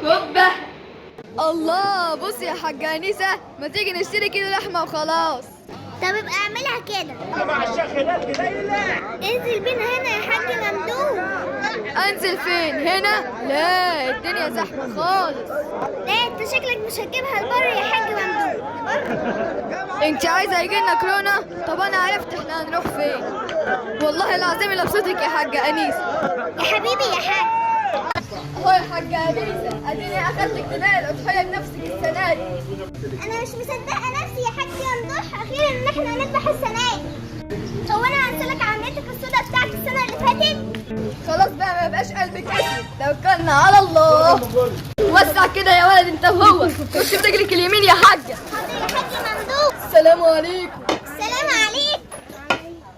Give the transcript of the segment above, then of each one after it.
كبة. الله، بصي يا حاجة أنيسة، ما تيجي نشتري كيلو لحمة وخلاص. طب ابقى اعملها كده. مع الشيخ هلال كده. انزل بينا هنا يا حاج ممدوح. أنزل فين؟ هنا؟ لا، الدنيا زحمة خالص. لا انت شكلك مش هتجيبها لبره يا حاج ممدوح. انت عايزة يجيلنا كورونا؟ طب أنا عرفت احنا هنروح فين. والله العظيم لبستك يا حاجة أنيسة. يا حبيبي يا حاج. اهو يا حاجة أنيسة، أديني أخدت اقتناء الأضحية بنفسك السنة دي. انا مش مصدقه نفسي يا حاج ممدوح، اخيرا ان احنا هنذبح السنه دي. هو انا هنسلك عملتك السودا بتاعت السنه اللي فاتت؟ خلاص بقى، ما يبقاش قلبك اسود، توكلنا على الله. وسع كده يا ولد انت وهو، خش برجلك اليمين يا حاجة. حاضر يا حاج ممدوح. السلام عليكم. السلام عليك.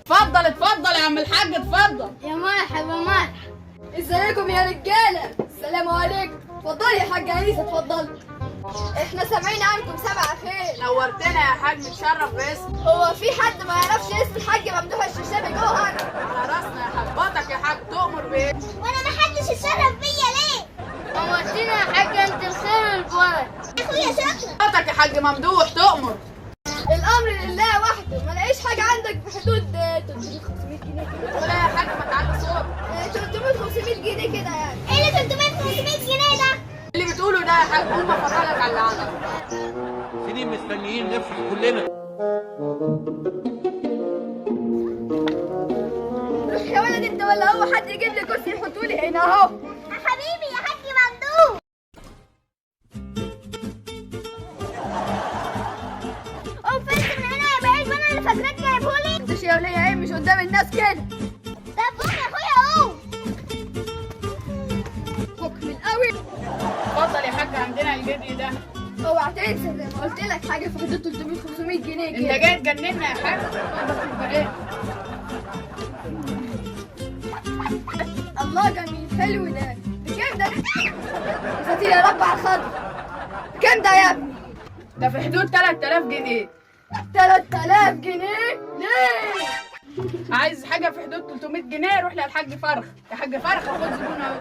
اتفضل اتفضل يا عم الحاج، اتفضل. يا مرحبا مرحبا. ازيكم يا رجالة؟ السلام عليكم. اتفضلي يا حاجة أنيسة، اتفضلي. احنا سامعين عنكم سبع خير. نورتنا يا حاج، نتشرف باسمك. هو في حد ما يعرفش اسم الحاج ممدوح الششابي جوه؟ على راسنا يا حاج، بطك يا حاج، تؤمر بايه؟ وانا محدش اتشرف بيا ليه؟ نورتينا يا حاجة، انت الخير والبركة. اخويا شكرا. بطك يا حاج ممدوح، تؤمر. الامر لله وحده، ما لاقيش حاجة عندك بحدود 300 500 جنيه كده. ولا يا حاج ما تعلي صوت. 300 500 جنيه كده يعني. ايه اللي 300 500 جنيه ده؟ اللي بتقوله ده يا حاج، قول ما فضلك على اللي عندك. سنين مستنيين نفرح كلنا. روح يا ولد انت ولا هو حد يجيب لي كرسي يحطولي هنا اهو. يا حبيبي يا حاج ممدوح. فلت من هنا يا بعيد، وانا اللي فاكراك جايبهولي. انت يا وليه عيب، مش قدام الناس كده. طب قوم يا اخويا قوم. حكم القوي. اتفضل يا حاج، عندنا الجدي ده. اوعى تنسى زي ما قلت لك، حاجه في حدود 300 500 جنيه انت كده. جاي تجننا يا حاج. ايه؟ الله جميل، حلو ده. بكام ده؟ ساتر يا رب على الخضر. بكام ده يا ابني؟ ده في حدود 3000 جنيه. 3000 جنيه؟ ليه؟ عايز حاجه في حدود 300 جنيه روح للحاج فرخ. يا حاج فرخ خد زبون اهو.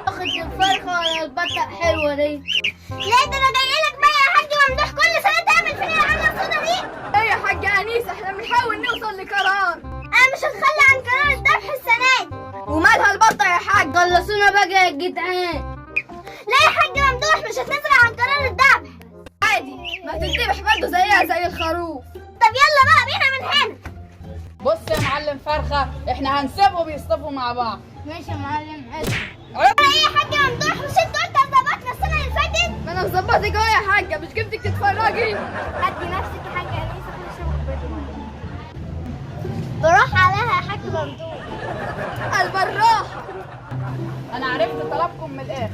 اخد الفرخه ولا البطه حلوه دي؟ لا ده انا جاي لك بقى يا حاج ممدوح، كل سنه تعمل فينا العمله السودا دي. ايه يا حاجه انيسه، احنا بنحاول نوصل لقرار. انا مش هتخلى عن قرار الذبح السنه دي. ومالها البطه يا حاج؟ خلصونا بقى يا جدعان. لا يا حاج ممدوح، مش هتنزل عن قرار الذبح. عادي، ما تذبح برضه زيها زي الخروف. طب يلا بقى بينا من هنا. بص يا معلم فرخه، احنا هنسيبهم يصطفوا مع بعض. ماشي يا معلم. ايه يا حاج ممدوح، مش انت قلت هتظبطنا السنه اللي فاتت؟ ما انا مظبطك اهو يا حاجه، مش جبتك تتفرجي. هدي نفسك يا حاجه انيسه، كل شويه بروح عليها يا حاج ممدوح. البراحه. انا عرفت طلبكم من الاخر.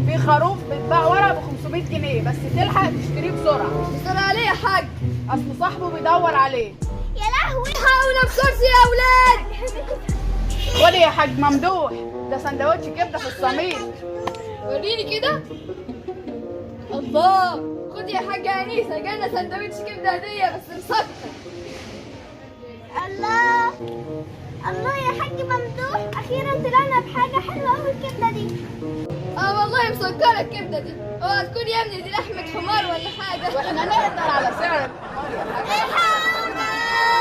في خروف بيتباع ورا ب 500 جنيه، بس تلحق تشتريه بسرعه. بسرعه ليه يا حاج؟ اصل صاحبه بيدور عليه. يا لهوي. حاولوا بكرسي يا اولاد. خد يا حاج ممدوح، ده سندوتش كبده في الصميم. وريني كده. الله، خد يا حاجه انيسه، جالنا سندوتش كبده هديه بس مسكر. الله الله يا حاج ممدوح، اخيرا طلعنا بحاجه حلوه قوي الكبده دي. والله مسكره الكبده دي. اوعى تكون يا ابني دي لحمه حمار ولا حاجه. واحنا نقدر على سعر الحمار يا حاج. الحق